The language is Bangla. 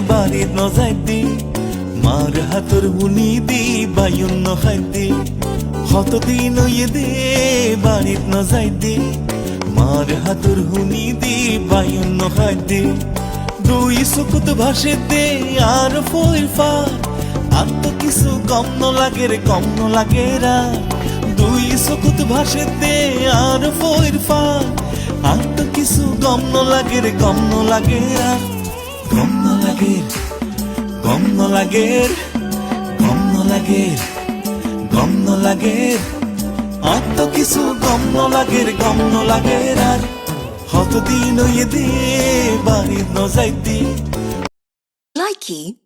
বাড়িত নজাই দি মার হাতর হুনি দি বায়ুন্ন খাই দি কতদিন হইয়ে দে বাড়িত নজাই দি মার হাতর হুনি দি বায়ুন্ন খাই দি দুই চকুত ভাসে দে আর ফইর ফার আর তো কিছু কম ন লাগে রে কম ন লাগে রা দুই চকুত ভাসে দে আর ফইর ফার আর তো কিছু কম ন লাগে রে কম ন লাগে রা কম ন লাগে কম ন লাগে কম ন লাগে কম ন লাগে আর তো কিছু কম ন লাগে রে কম ন লাগে আর কতদিন হইয়ে দে বাড়ির নজাই দি Likey